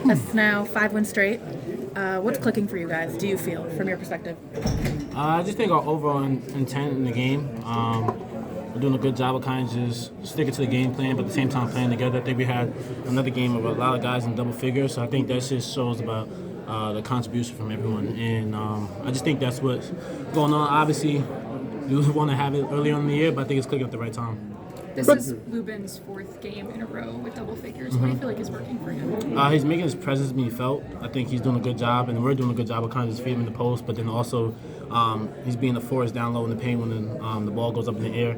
That's now 5 wins straight. What's clicking for you guys, do you feel, from your perspective? I just think our overall intent in the game, we're doing a good job of kind of just sticking to the game plan, but at the same time playing together. I think we had another game of a lot of guys in double figures, so I think that just shows about the contribution from everyone. And I just think that's what's going on. Obviously, you want to have it earlier in the year, but I think it's clicking at the right time. This is Lubin's 4th game in a row with double figures. What do you feel like is working for him? He's making his presence being felt. I think he's doing a good job, and we're doing a good job of kind of just feeding him in the post, but then also he's being a force down low in the paint when the ball goes up in the air.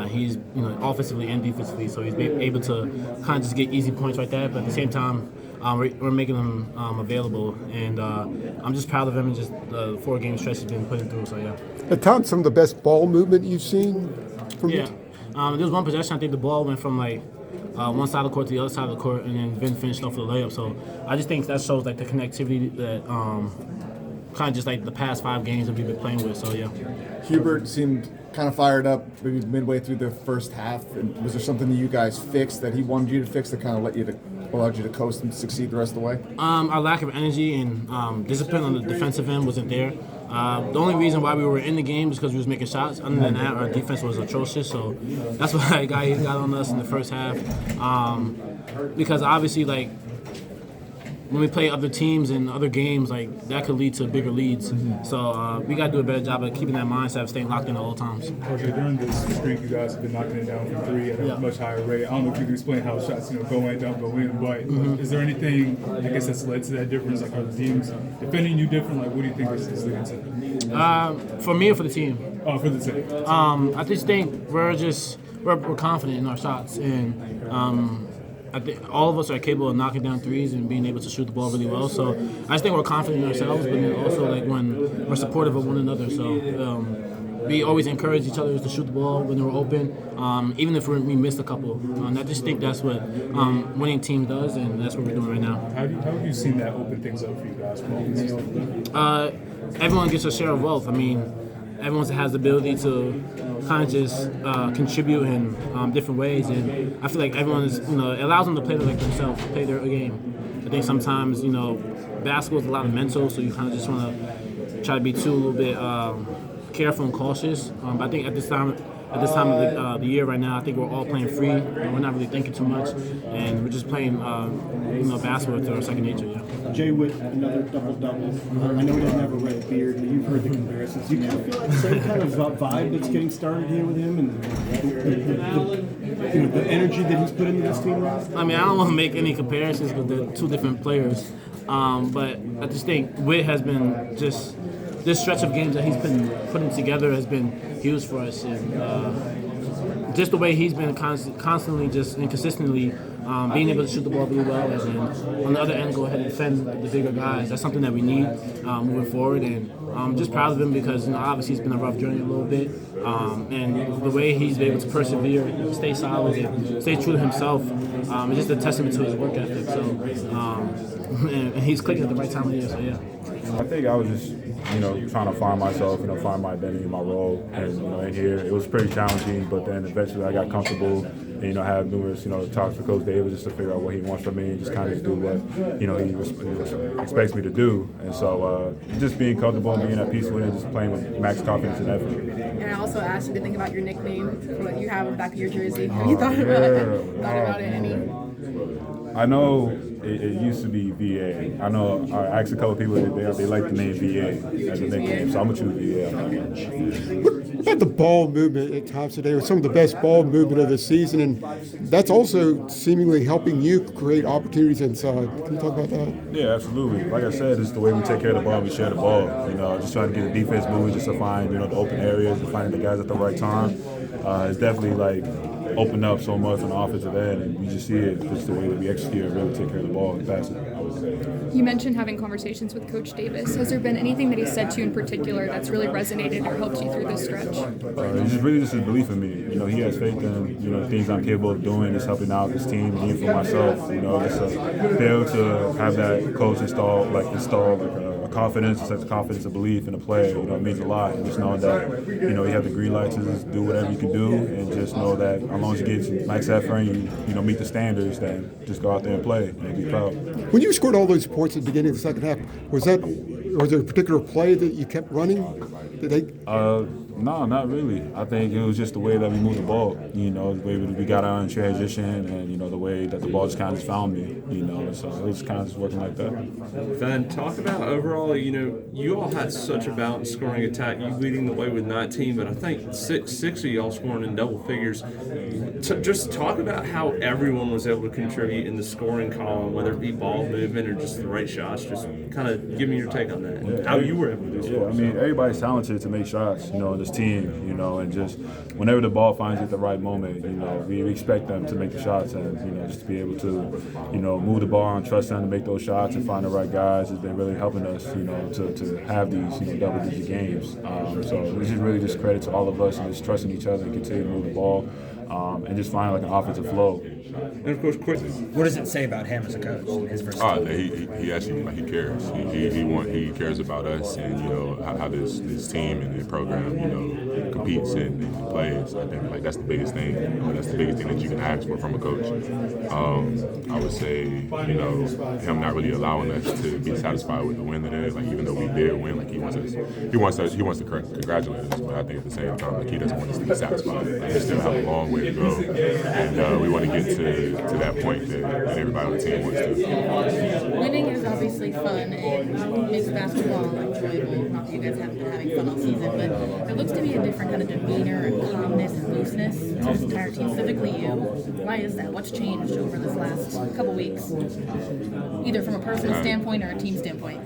He's offensively and defensively, so he's able to kind of just get easy points right there, but at the same time, we're making him available, and I'm just proud of him and just the 4-game stretch he's been putting through, so yeah. At times, some of the best ball movement you've seen from Yeah. There was one possession, I think the ball went from one side of the court to the other side of the court, and then Vin finished off with a layup. So I just think that shows the connectivity that kind of just the past 5 games that we've been playing with. So yeah. Hubert seemed kind of fired up maybe midway through the first half. And was there something that you guys fixed that he wanted you to fix that kind of allowed you to coast and succeed the rest of the way? Our lack of energy and discipline on the defensive end wasn't there. The only reason why we were in the game is because we was making shots. Other than that, our defense was atrocious. So that's why he got on us in the first half. Because obviously, when we play other teams in other games, that could lead to bigger leads. Mm-hmm. So we got to do a better job of keeping that mindset of staying locked in at all times. Okay, during this streak, you guys have been knocking it down from 3 at a much higher rate. I don't know if you can explain how shots go in, don't go in, but is there anything, I guess, that's led to that difference? Are the teams defending you different? What do you think is leading to? For me or for the team? Oh, for the team. I just think we're confident in our shots, and I think all of us are capable of knocking down threes and being able to shoot the ball really well. So I just think we're confident in ourselves, but then also when we're supportive of one another. So we always encourage each other to shoot the ball when we're open, even if we missed a couple. And I just think that's what winning team does, and that's what we're doing right now. How have you seen that open things up for you guys? Everyone gets a share of wealth. I mean, everyone has the ability to kind of just contribute in different ways, and I feel like everyone is, it allows them to play themselves, play their game. I think sometimes, basketball is a lot of mental, so you kind of just want to try to be a little bit careful and cautious. But I think at this time of the year right now, I think we're all playing free. We're not really thinking too much, and we're just playing, basketball to our second nature. Yeah. Jay with another double-double. I know he doesn't have a red beard, but you've heard the comparisons. Do you kind of feel like the same kind of vibe that's getting started here with him, and the energy that he's put into this team? I mean, I don't want to make any comparisons because they're 2 different players, but I just think Witt has been just. This stretch of games that he's been putting together has been huge for us, and just the way he's been constantly just and consistently being able to shoot the ball really well, and then on the other end go ahead and defend the bigger guys. That's something that we need moving forward, and I'm just proud of him because obviously it's been a rough journey a little bit, and the way he's been able to persevere, stay solid, and stay true to himself is just a testament to his work ethic. So and he's clicking at the right time of the year. So yeah. I think I was just, trying to find myself, find my identity, my role, and in here it was pretty challenging. But then eventually I got comfortable, and had numerous, talks with Coach Davis just to figure out what he wants from me, and just kind of do what he expects me to do. And so just being comfortable and being at peace with it, just playing with max confidence and effort. And I also asked you to think about your nickname, what you have on the back of your jersey. Have you thought about it any? I know it used to be VA. I know I asked a couple of people that they like the name VA as a nickname, so I'm going to choose VA. What about the ball movement at times today? Was some of the best ball movement of the season, and that's also seemingly helping you create opportunities inside. Can you talk about that? Yeah, absolutely. Like I said, it's the way we take care of the ball, we share the ball. Just trying to get the defense moving, just to find, the open areas and finding the guys at the right time. It's definitely open up so much on the offensive end, and we just see it just the way that we execute and really take care of the ball and pass it. You mentioned having conversations with Coach Davis. Has there been anything that he said to you in particular that's really resonated or helped you through this stretch? It's just really just his belief in me. He has faith in the things I'm capable of doing, just helping out his team and even for myself. Just to be able to have that coach install a confidence, it sets the confidence and belief in the player. You know, it means a lot. And just knowing that, you know, you have the green light to just do whatever you can do, and just know that as long as you get nice effort and you know, meet the standards, then just go out there and play and be proud. When you scored all those points at the beginning of the second half, was there a particular play that you kept running? No, not really. I think it was just the way that we moved the ball, you know, the way we got out in transition, and, you know, the way that the ball just kind of just found me, you know, so it was kind of just working like that. Ven, talk about overall, you know, you all had such a balanced scoring attack, you leading the way with 19, but I think six of y'all scoring in double figures. Just talk about how everyone was able to contribute in the scoring column, whether it be ball movement or just the right shots. Just kind of give me your take on that, and how you were able to do so. Yeah, I mean, everybody's talented to make shots, you know, in this team, you know, and just whenever the ball finds you at the right moment, you know, we expect them to make the shots, and, you know, just to be able to, you know, move the ball and trust them to make those shots and find the right guys has been really helping us, you know, to have these, you know, double-digit games. So it's just really just credit to all of us and just trusting each other and continue to move the ball and just find like an offensive flow. And of course, quick. What does it say about him as a coach and his versatility? He actually, like, he cares. He cares about us, and, you know, how this team and the program, you know, competes and plays. I think, like, that's the biggest thing. You know, that's the biggest thing that you can ask for from a coach. I would say, you know, him not really allowing us to be satisfied with the win today. Like, even though we did win, like, he wants to congratulate us, but I think at the same time, like, he doesn't want us to be satisfied. Like, we still have a long way to go, and we want to get to that point that everybody on the team wants to. Winning is obviously fun and makes basketball enjoyable. Not that you guys haven't been having fun all season, but there looks to be a different kind of demeanor and calmness and looseness to this entire team, specifically you. Why is that? What's changed over this last couple weeks? Either from a personal standpoint or a team standpoint.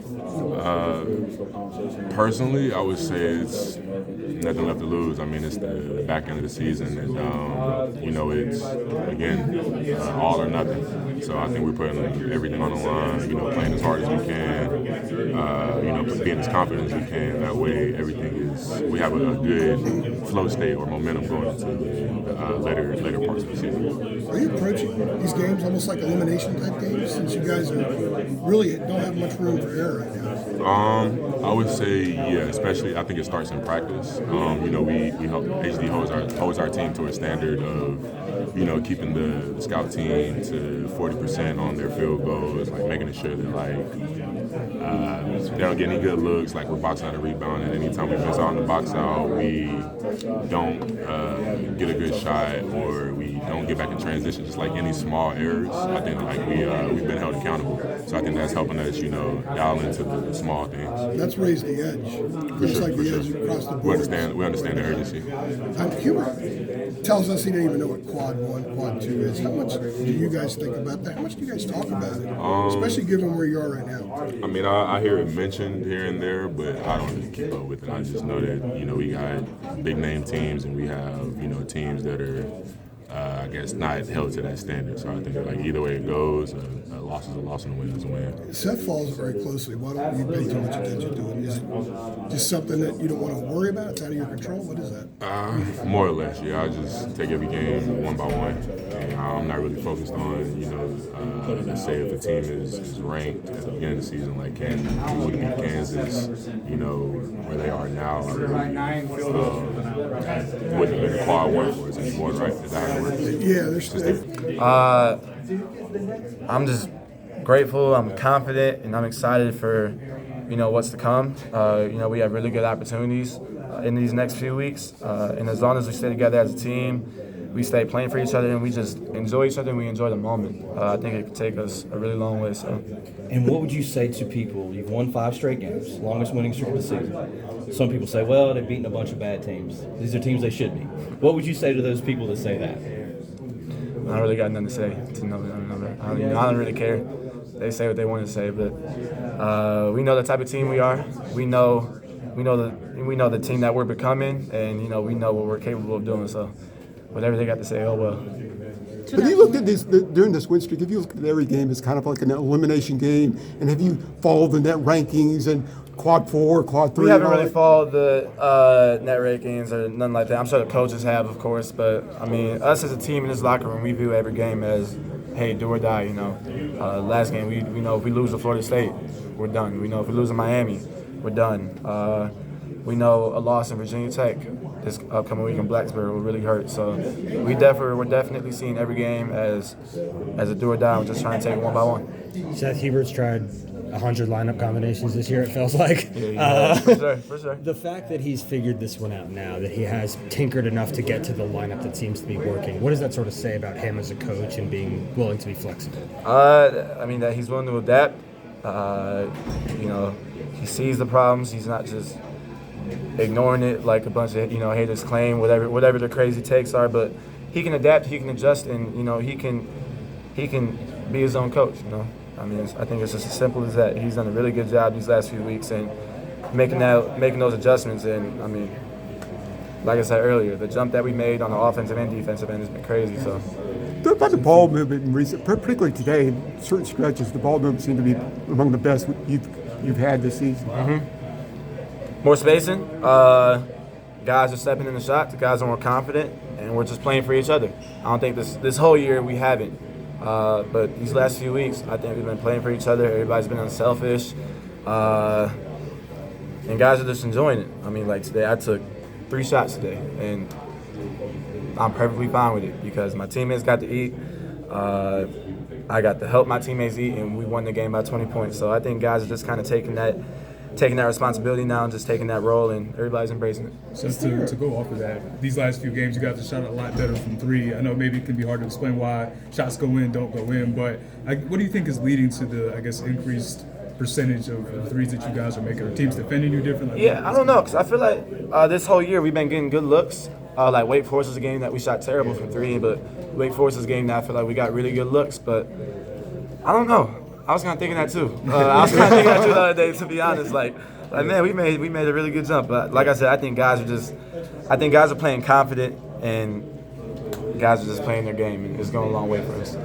Personally, I would say it's nothing left to lose. I mean, it's the back end of the season, and you know, it's again all or nothing. So I think we're putting everything on the line. You know, playing as hard as we can. You know, being as confident as we can. That way, we have a good flow state or momentum going into later parts of the season. Are you approaching these games almost like elimination type games, since you guys really don't have much room for error right now? I would say, yeah, especially I think it starts in practice. You know, we help HD holds our team to a standard of, you know, keeping the scout team to 40% on their field goals, like making sure that, like, they don't get any good looks, like we're boxing out a rebound, and anytime we miss out on the box out, we don't get a good shot, or we don't get back in transition. Just like any small errors, I think, like, we've been held accountable. So I think that's helping us, you know, dial into the small things. That's raised the edge. It's like the edge across the board. We understand the urgency. Hubert tells us he didn't even know what quad 1, quad 2 is. How much do you guys think about that? How much do you guys talk about it? Especially given where you are right now. I mean, I hear it mentioned here and there, but I don't really keep up with it. I just know that, you know, we got big name teams, and we have, you know, teams that are, I guess, not held to that standard. So I think, like, either way it goes, a loss is a loss and a win is a win. Seth follows very closely. Why don't you pay too much attention to it? Is it just something that you don't want to worry about? It's out of your control? What is that? More or less, yeah. I just take every game one by one. And I'm not really focused on, you know, let's say if a team is ranked at the beginning of the season, like we would beat Kansas, you know, where they are now. Wouldn't have been a quad 1 for us anymore, right? Is that how it works? Yeah, there's I'm just grateful, I'm confident, and I'm excited for, you know, what's to come. You know, we have really good opportunities in these next few weeks, and as long as we stay together as a team, we stay playing for each other, and we just enjoy each other and we enjoy the moment. I think it could take us a really long way. So. And what would you say to people? You've won 5 straight games, longest winning streak of the season. Some people say, well, they've beaten a bunch of bad teams. These are teams they should be. What would you say to those people that say that? I don't really got nothing to say. I don't really care. They say what they want to say, but we know the type of team we are. We know the team that we're becoming, and, you know, we know what we're capable of doing. So whatever they got to say, oh well. Have you looked at this during this win streak? Have you looked at every game as kind of like an elimination game? And have you followed the net rankings and quad 4, quad 3? We haven't really followed the net rankings or nothing like that. I'm sure the coaches have, of course, but I mean, us as a team in this locker room, we view every game as hey, do or die. Last game we know if we lose to Florida State, we're done. We know if we lose to Miami, we're done. We know a loss in Virginia Tech this upcoming week in Blacksburg will really hurt. So we're definitely seeing every game as a do or die. We're just trying to take it one by one. Seth Hubert's tried 100 lineup combinations this year, it feels like. Yeah, for sure. The fact that he's figured this one out now, that he has tinkered enough to get to the lineup that seems to be working, what does that sort of say about him as a coach and being willing to be flexible? That he's willing to adapt. He sees the problems. He's not just ignoring it like a bunch of haters claim, whatever the crazy takes are. But he can adapt, he can adjust, and he can be his own coach. I think it's just as simple as that. He's done a really good job these last few weeks and making those adjustments. And like I said earlier, the jump that we made on the offensive and defensive end has been crazy. So. About the ball movement in recent, particularly today, in certain stretches, the ball movement seemed to be among the best you've had this season. Mm-hmm. More spacing. Guys are stepping in the shot. The guys are more confident, and we're just playing for each other. I don't think this whole year we haven't. But these last few weeks, I think we've been playing for each other. Everybody's been unselfish. And guys are just enjoying it. Like today, I took 3 shots today, and I'm perfectly fine with it because my teammates got to eat. I got to help my teammates eat, and we won the game by 20 points. So I think guys are just kind of taking that responsibility now and just taking that role, and everybody's embracing it. So to go off of that, these last few games you guys have shot a lot better from 3. I know maybe it can be hard to explain why shots go in, don't go in, but what do you think is leading to the, increased percentage of threes that you guys are making? Are teams defending you differently? I don't know, because I feel like this whole year we've been getting good looks. Like Wake Forest was a game that we shot terrible from 3, but Wake Forest is a game that I feel like we got really good looks. But I don't know. I was kind of thinking that too. The other day, to be honest. Man, we made a really good jump. But like I said, I think guys are playing confident, and guys are just playing their game, and it's going a long way for us.